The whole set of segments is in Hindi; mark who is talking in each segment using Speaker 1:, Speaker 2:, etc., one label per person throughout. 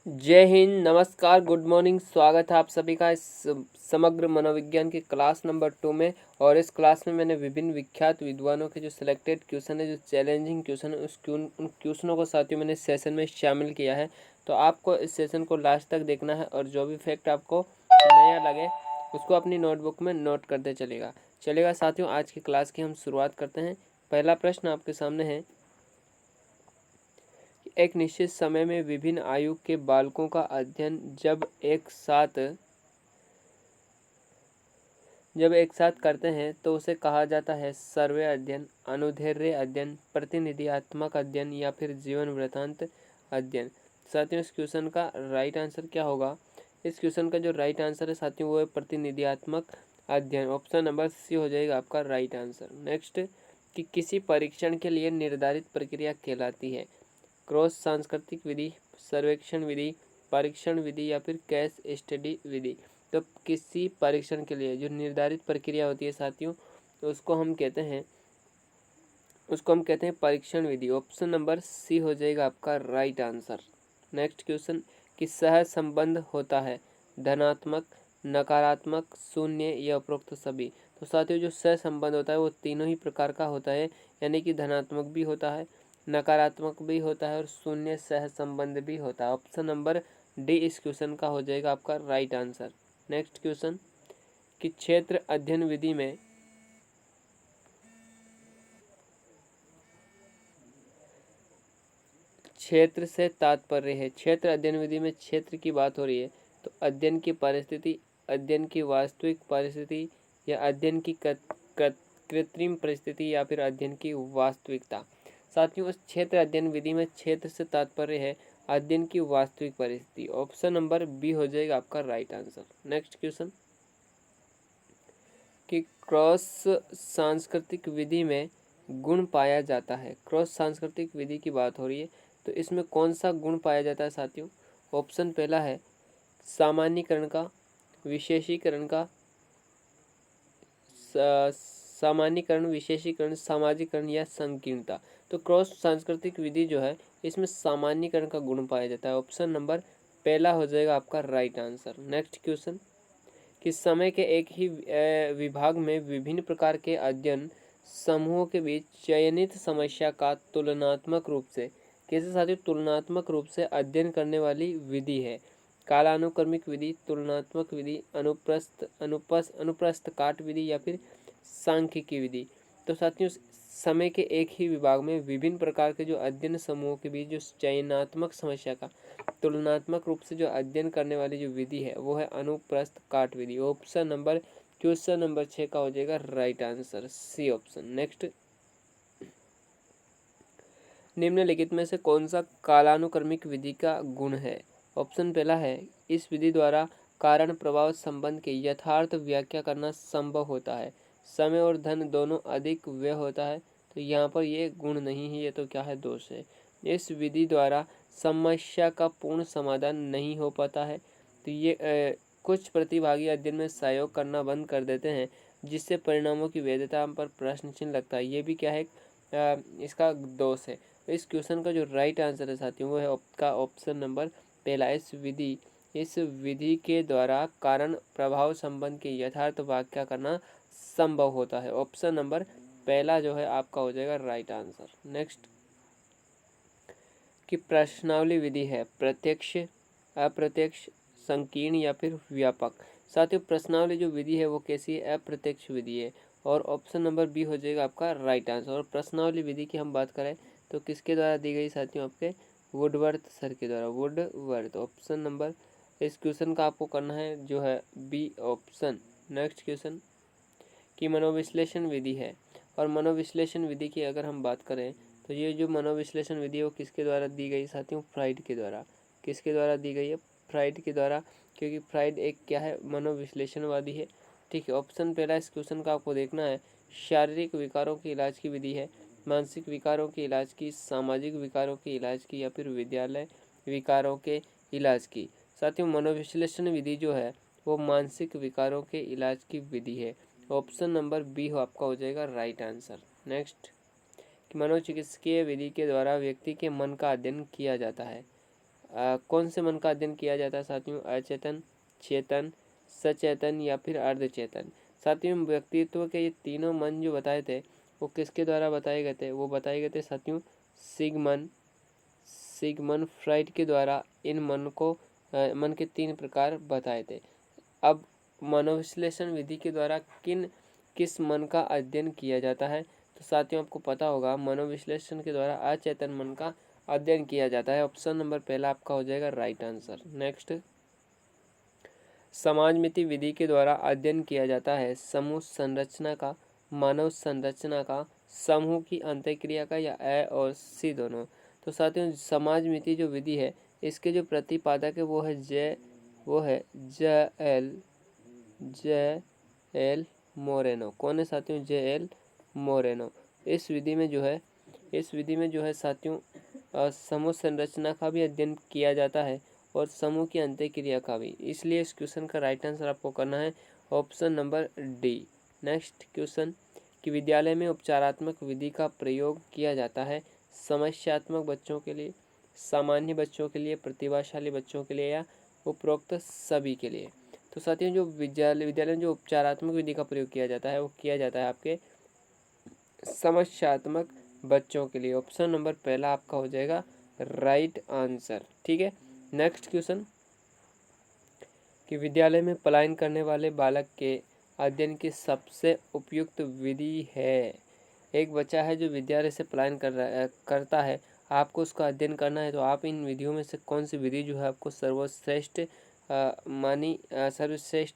Speaker 1: जय हिंद, नमस्कार, गुड मॉर्निंग। स्वागत है आप सभी का इस समग्र मनोविज्ञान की क्लास नंबर 2 में। और इस क्लास में मैंने विभिन्न विख्यात विद्वानों के जो सिलेक्टेड क्वेश्चन है, जो चैलेंजिंग क्वेश्चन है, उन क्वेश्चनों को साथियों मैंने सेशन में शामिल किया है। तो आपको इस सेशन को लास्ट तक देखना है और जो भी फैक्ट आपको नया लगे उसको अपनी नोटबुक में नोट करते चलेगा साथियों। आज की क्लास की हम शुरुआत करते हैं। पहला प्रश्न आपके सामने है, एक निश्चित समय में विभिन्न आयु के बालकों का अध्ययन जब एक साथ करते हैं तो उसे कहा जाता है सर्वे अध्ययन, अनुदैर्ध्य अध्ययन, प्रतिनिधियात्मक अध्ययन या फिर जीवन वृत्तांत अध्ययन। साथियों, इस क्वेश्चन का राइट आंसर क्या होगा? इस क्वेश्चन का जो राइट आंसर है साथियों वो है प्रतिनिधियात्मक अध्ययन। ऑप्शन नंबर सी हो जाएगा आपका राइट आंसर। नेक्स्ट, कि किसी परीक्षण के लिए निर्धारित प्रक्रिया कहलाती है क्रॉस सांस्कृतिक विधि, सर्वेक्षण विधि, परीक्षण विधि या फिर केस स्टडी विधि। तो किसी परीक्षण के लिए जो निर्धारित प्रक्रिया होती है साथियों, तो उसको हम कहते हैं परीक्षण विधि। ऑप्शन नंबर सी हो जाएगा आपका राइट आंसर। नेक्स्ट क्वेश्चन, कि सह संबंध होता है धनात्मक, नकारात्मक, शून्य या उपरोक्त सभी। तो साथियों, जो सह संबंध होता है वो तीनों ही प्रकार का होता है, यानी कि धनात्मक भी होता है, नकारात्मक भी होता है और शून्य सह संबंध भी होता है। ऑप्शन नंबर डी इस क्वेश्चन का हो जाएगा आपका राइट आंसर। नेक्स्ट क्वेश्चन, कि क्षेत्र अध्ययन विधि में क्षेत्र से तात्पर्य है, क्षेत्र अध्ययन विधि में क्षेत्र की बात हो रही है तो अध्ययन की परिस्थिति, अध्ययन की वास्तविक परिस्थिति या अध्ययन की कृत्रिम परिस्थिति या फिर अध्ययन की वास्तविकता। साथियों, उस क्षेत्र अध्ययन विधि में क्षेत्र से तात्पर्य है अध्ययन की वास्तविक परिस्थिति। ऑप्शन नंबर बी हो जाएगा आपका राइट आंसर। नेक्स्ट क्वेश्चन, कि क्रॉस सांस्कृतिक विधि में गुण पाया जाता है। क्रॉस सांस्कृतिक विधि की बात हो रही है तो इसमें कौन सा गुण पाया जाता है साथियों? ऑप्शन पहला है सामान्यीकरण का, विशेषीकरण का, सामान्यीकरण, विशेषीकरण, सामाजिकरण या संकीर्णता। तो क्रॉस सांस्कृतिक विधि जो है इसमें सामान्यीकरण का गुण पाया जाता है। ऑप्शन नंबर पहला हो जाएगा आपका राइट आंसर। नेक्स्ट क्वेश्चन, कि समय के एक ही विभाग में विभिन्न प्रकार के अध्ययन समूहों के बीच चयनित समस्या का तुलनात्मक रूप से, कैसे साथियों? तुलनात्मक रूप से अध्ययन करने वाली विधि है कालानुक्रमिक विधि, तुलनात्मक विधि, अनुप्रस्थ काट विधि या फिर सांख्यिकी विधि। तो साथियों, समय के एक ही विभाग में विभिन्न प्रकार के जो अध्ययन समूहों के बीच जो चयनात्मक समस्या का तुलनात्मक रूप से जो अध्ययन करने वाली जो विधि है वो है अनुप्रस्थ काट विधि। ऑप्शन नंबर क्वेश्चन नंबर 6 का हो जाएगा right answer, C option. Next, निम्नलिखित में से कौन सा कालानुक्रमिक विधि का गुण है? ऑप्शन पहला है इस विधि द्वारा कारण प्रभाव संबंध के यथार्थ व्याख्या करना संभव होता है, समय और धन दोनों अधिक व्यय होता है। तो यहाँ पर ये गुण नहीं है, ये तो क्या है? दोष है। इस विधि द्वारा समस्या का पूर्ण समाधान नहीं हो पाता है। तो ये कुछ प्रतिभागी अध्ययन में सहयोग करना बंद कर देते हैं जिससे परिणामों की वैधता पर प्रश्न चिन्ह लगता है। ये भी क्या है? इसका दोष है। इस क्वेश्चन का जो राइट आंसर है साथियों वो है आपका ऑप्शन नंबर पहला। इस विधि के द्वारा कारण प्रभाव संबंध की यथार्थ व्याख्या करना संभव होता है। ऑप्शन नंबर पहला जो है आपका हो जाएगा राइट आंसर। नेक्स्ट, कि प्रश्नावली विधि है प्रत्यक्ष, अप्रत्यक्ष, संकीर्ण या फिर व्यापक। साथियों, प्रश्नावली जो विधि है वो कैसी है? अप्रत्यक्ष विधि है और ऑप्शन नंबर बी हो जाएगा आपका राइट आंसर। और प्रश्नावली विधि की हम बात करें तो किसके द्वारा दी गई साथियों? आपके वुडवर्थ सर के द्वारा, वुडवर्थ। ऑप्शन नंबर इस क्वेश्चन का आपको करना है जो है बी ऑप्शन। नेक्स्ट क्वेश्चन, की मनोविश्लेषण विधि है और मनोविश्लेषण विधि की अगर हम बात करें तो ये जो मनोविश्लेषण विधि है वो किसके द्वारा दी गई साथियों? फ्राइड के द्वारा। किसके द्वारा दी गई है? फ्राइड के द्वारा, क्योंकि फ्राइड एक क्या है? मनोविश्लेषणवादी है। ठीक है, ऑप्शन पहला इस क्वेश्चन का आपको देखना है शारीरिक विकारों के इलाज की विधि है, मानसिक विकारों के इलाज की, सामाजिक विकारों के इलाज की या फिर विद्यालय विकारों के इलाज की। साथियों, मनोविश्लेषण विधि जो है वो मानसिक विकारों के इलाज की विधि है। ऑप्शन नंबर बी हो आपका हो जाएगा राइट आंसर। नेक्स्ट, मनोचिकित्सकीय विधि के द्वारा व्यक्ति के मन का अध्ययन किया जाता है। कौन से मन का अध्ययन किया जाता है साथियों? अचेतन, चेतन, सचेतन या फिर अर्धचेतन। साथियों व्यक्तित्व के ये तीनों मन जो बताए थे वो किसके द्वारा बताए गए थे? वो बताए गए थे साथियों सिगमंड फ्राइड के द्वारा। इन मन के 3 प्रकार बताए थे। अब मनोविश्लेषण विधि के द्वारा किस मन का अध्ययन किया जाता है? तो साथियों आपको पता होगा मनोविश्लेषण के द्वारा अचेतन मन का अध्ययन किया जाता है। ऑप्शन नंबर पहला आपका हो जाएगा राइट आंसर। नेक्स्ट, समाजमिति विधि के द्वारा अध्ययन किया जाता है समूह संरचना का, मानव संरचना का, समूह की अंतःक्रिया का या ए और सी दोनों। तो साथियों समाजमिति जो विधि है इसके जो प्रतिपादक है वो है जे एल मोरेनो। कौन है साथियों? J L Moreno. इस विधि में जो है साथियों समूह संरचना का भी अध्ययन किया जाता है और समूह की अंतःक्रिया का भी। इसलिए इस क्वेश्चन का राइट आंसर आपको करना है option number D. Next question कि विद्यालय में उपचारात्मक विधि का प्रयोग किया जाता है समस्यात्मक बच्चों के लिए, सामान्य बच्चों के लिए, प्रतिभाशाली बच्चों के लिए या उपरोक्त सभी के लिए। तो साथियों जो विद्यालय में जो उपचारात्मक विधि का प्रयोग किया जाता है वो किया जाता है आपके समस्यात्मक बच्चों के लिए। ऑप्शन नंबर पहला आपका हो जाएगा राइट आंसर। ठीक है। नेक्स्ट क्वेश्चन कि विद्यालय में पलायन करने वाले बालक के अध्ययन की सबसे उपयुक्त विधि है। एक बच्चा है जो विद्यालय से पलायन करता है, आपको उसका अध्ययन करना है, तो आप इन विधियों में से कौन सी विधि जो है आपको सर्वश्रेष्ठ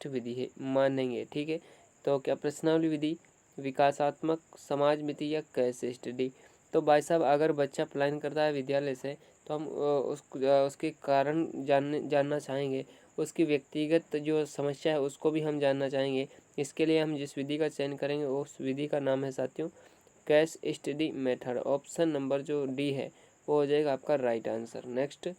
Speaker 1: विधि है मानेंगे। ठीक है। तो क्या प्रश्नावली विधि, विकासात्मक, समाजमिति या कैस स्टडी। तो भाई साहब अगर बच्चा पलायन करता है विद्यालय से तो हम उसके कारण जानना चाहेंगे, उसकी व्यक्तिगत जो समस्या है उसको भी हम जानना चाहेंगे। इसके लिए हम जिस विधि का चयन करेंगे उस विधि का नाम है साथियों case study method. Option number जो डी है वो हो जाएगा आपका राइट आंसर। नेक्स्ट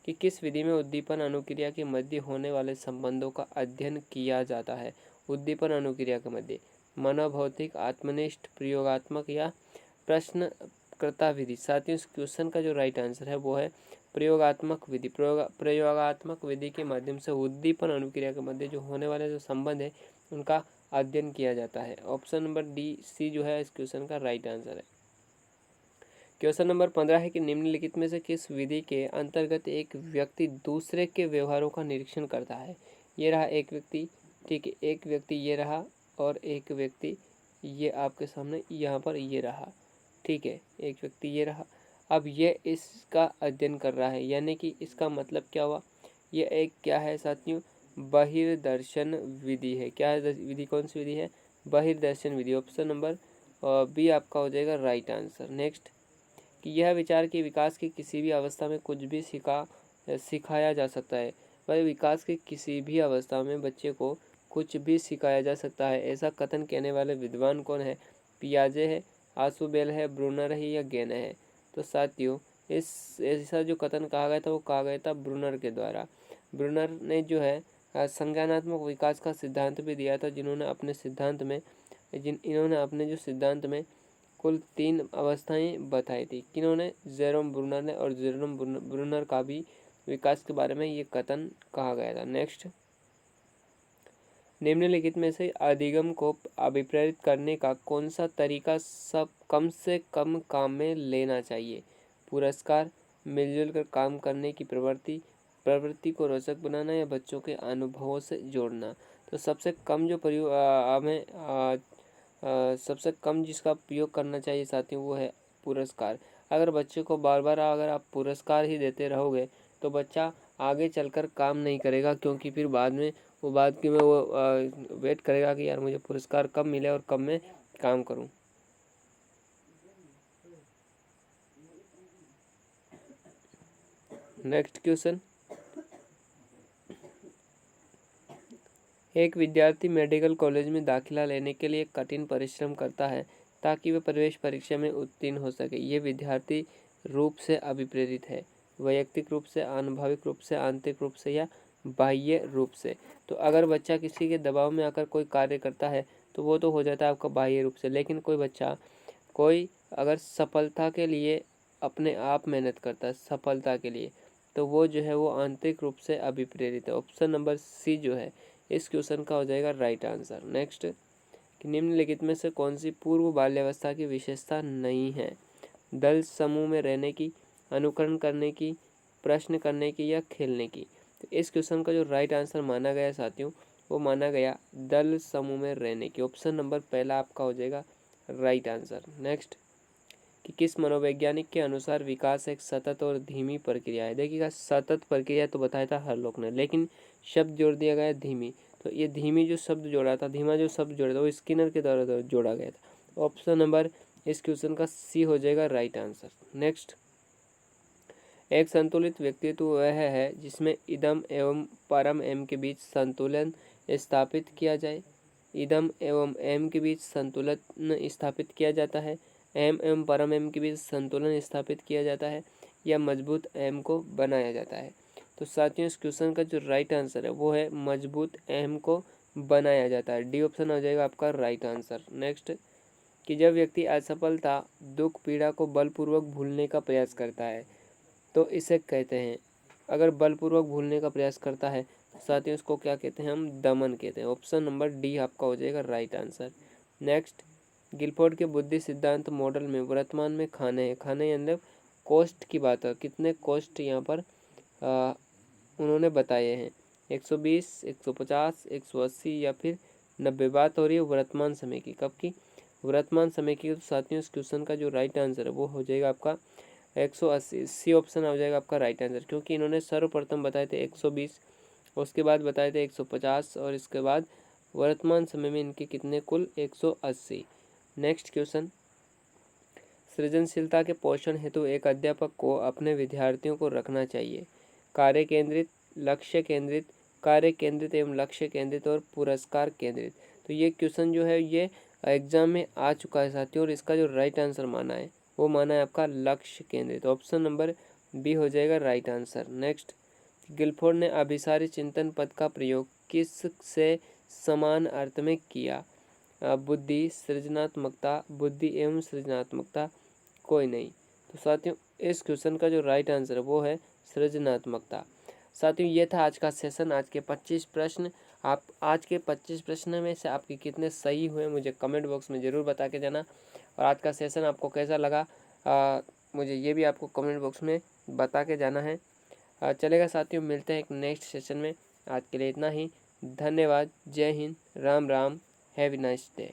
Speaker 1: कि किस विधि में उद्दीपन अनुक्रिया के मध्य होने वाले संबंधों का अध्ययन किया जाता है? उद्दीपन अनुक्रिया के मध्य मनोभौतिक, आत्मनिष्ठ, प्रयोगात्मक या प्रश्नकर्ता विधि। साथियों इस क्वेश्चन का जो राइट आंसर है वो है प्रयोगात्मक विधि। प्रयोगात्मक विधि के माध्यम से उद्दीपन अनुक्रिया के मध्य जो होने वाले जो संबंध है उनका अध्ययन किया जाता है। ऑप्शन नंबर डी सी जो है इस क्वेश्चन का राइट आंसर है। क्वेश्चन नंबर 15 है कि निम्नलिखित में से किस विधि के अंतर्गत एक व्यक्ति दूसरे के व्यवहारों का निरीक्षण करता है? ये रहा एक व्यक्ति, ठीक है, एक व्यक्ति ये रहा और एक व्यक्ति ये आपके सामने यहाँ पर ये रहा, ठीक है, एक व्यक्ति ये रहा। अब ये इसका अध्ययन कर रहा है, यानी कि इसका मतलब क्या हुआ? ये एक क्या है साथियों? बहिर्दर्शन विधि है। क्या है विधि? कौन सी विधि है? बहिर्दर्शन विधि। ऑप्शन नंबर बी आपका हो जाएगा राइट आंसर। नेक्स्ट कि यह विचार के विकास की किसी भी अवस्था में कुछ भी सिखाया जा सकता है। वह विकास की किसी भी अवस्था में बच्चे को कुछ भी सिखाया जा सकता है, ऐसा कथन कहने वाले विद्वान कौन है? पियाजे है, आशुबेल है, ब्रूनर है या गेन है? तो साथियों इस ऐसा जो कथन कहा गया था वो कहा गया था ब्रूनर के द्वारा। ब्रूनर ने जो है संज्ञानात्मक विकास का सिद्धांत भी दिया था, इन्होंने अपने जो सिद्धांत में कुल 3 अवस्थाएं बताई थी। किन्होंने? जेरोम ब्रूनर ने, और जेरोम ब्रूनर का भी विकास के बारे में ये कथन कहा गया था। नेक्स्ट निम्नलिखित में से अधिगम को अभिप्रेरित करने का कौन सा तरीका कम से कम काम में लेना चाहिए? पुरस्कार, मिलजुल कर काम करने की प्रवृत्ति को रोचक बनाना या बच्चों के अनुभवों से जोड़ना। तो सबसे कम जो प्रयोग सबसे कम जिसका प्रयोग करना चाहिए साथियों वो है पुरस्कार। अगर बच्चे को बार बार अगर आप पुरस्कार ही देते रहोगे तो बच्चा आगे चलकर काम नहीं करेगा, क्योंकि फिर बाद में वो वेट करेगा कि यार मुझे पुरस्कार कब मिले और कब मैं काम करूं। नेक्स्ट क्वेश्चन, एक विद्यार्थी मेडिकल कॉलेज में दाखिला लेने के लिए कठिन परिश्रम करता है ताकि वह प्रवेश परीक्षा में उत्तीर्ण हो सके। ये विद्यार्थी रूप से अभिप्रेरित है, वैयक्तिक रूप से, आनुभविक रूप से, आंतरिक रूप से या बाह्य रूप से। तो अगर बच्चा किसी के दबाव में आकर कोई कार्य करता है तो वो तो हो जाता है आपका बाह्य रूप से, लेकिन कोई अगर सफलता के लिए अपने आप मेहनत करता है, सफलता के लिए, तो वो जो है वो आंतरिक रूप से अभिप्रेरित है। ऑप्शन नंबर सी जो है इस क्वेश्चन का हो जाएगा राइट आंसर। नेक्स्ट, कि निम्नलिखित में से कौन सी पूर्व बाल्यावस्था की विशेषता नहीं है? दल समूह में रहने की, अनुकरण करने की, प्रश्न करने की या खेलने की। तो इस क्वेश्चन का जो राइट आंसर माना गया साथियों वो माना गया दल समूह में रहने की। ऑप्शन नंबर पहला आपका हो जाएगा राइट आंसर। नेक्स्ट, कि किस मनोवैज्ञानिक के अनुसार विकास एक सतत और धीमी प्रक्रिया है? देखिएगा, सतत प्रक्रिया तो बताया था हर लोग ने, लेकिन शब्द जोड़ दिया गया धीमी। तो ये धीमी जो शब्द जोड़ा था, धीमा जो शब्द जोड़ा था वो स्किनर के द्वारा जोड़ा गया था। ऑप्शन नंबर इस क्वेश्चन का सी हो जाएगा राइट आंसर। नेक्स्ट, एक संतुलित व्यक्तित्व वह है जिसमें इदम एवं परम एम के बीच संतुलन स्थापित किया जाए। इदम एवं एम के बीच संतुलन स्थापित किया जाता है, एम एवं परम एम के बीच संतुलन स्थापित किया जाता है, या मजबूत एम को बनाया जाता है। तो साथियों इस क्वेश्चन का जो राइट आंसर है वो है मजबूत एम को बनाया जाता है। डी ऑप्शन हो जाएगा आपका राइट आंसर। नेक्स्ट, कि जब व्यक्ति असफलता, दुख, पीड़ा को बलपूर्वक भूलने का प्रयास करता है तो इसे कहते हैं, अगर बलपूर्वक भूलने का प्रयास करता है तो साथियों इसको क्या कहते हैं? हम दमन कहते हैं। ऑप्शन नंबर डी आपका हो जाएगा राइट आंसर। नेक्स्ट, गिलफोर्ड के बुद्धि सिद्धांत मॉडल में वर्तमान में खाने यानी कॉस्ट की बात है, कितने कॉस्ट यहाँ पर उन्होंने बताए हैं? 120, 150, 180 या फिर 90। बात हो रही है वर्तमान समय की। कब की? वर्तमान समय की। तो साथियों इस क्वेश्चन का जो राइट आंसर है वो हो जाएगा आपका 180। सी ऑप्शन हो जाएगा आपका राइट आंसर, क्योंकि इन्होंने सर्वप्रथम बताए थे 120, उसके बाद बताए थे 150 और इसके बाद वर्तमान समय में इनके कितने? कुल 180। नेक्स्ट क्वेश्चन, सृजनशीलता के पोषण हेतु एक अध्यापक को अपने विद्यार्थियों को रखना चाहिए कार्य केंद्रित, लक्ष्य केंद्रित, कार्य केंद्रित एवं लक्ष्य केंद्रित और पुरस्कार केंद्रित। तो ये क्वेश्चन जो है ये एग्जाम में आ चुका है साथियों, और इसका जो राइट आंसर माना है वो माना है आपका लक्ष्य केंद्रित। ऑप्शन नंबर बी हो जाएगा राइट आंसर। नेक्स्ट, गिलफोर्ड ने अभिसारी चिंतन पद का प्रयोग किस से समान अर्थ में किया? बुद्धि, सृजनात्मकता, बुद्धि एवं सृजनात्मकता, कोई नहीं। तो साथियों इस क्वेश्चन का जो राइट आंसर है वो है सृजनात्मकता। साथियों ये था आज का सेशन, आज के 25 प्रश्न। आप आज के 25 प्रश्न में से आपके कितने सही हुए मुझे कमेंट बॉक्स में ज़रूर बता के जाना। और आज का सेशन आपको कैसा लगा मुझे ये भी आपको कमेंट बॉक्स में बता के जाना है। चलेगा साथियों, मिलते हैं एक नेक्स्ट सेशन में। आज के लिए इतना ही। धन्यवाद। जय Hind. Ram Ram. Have a nice day.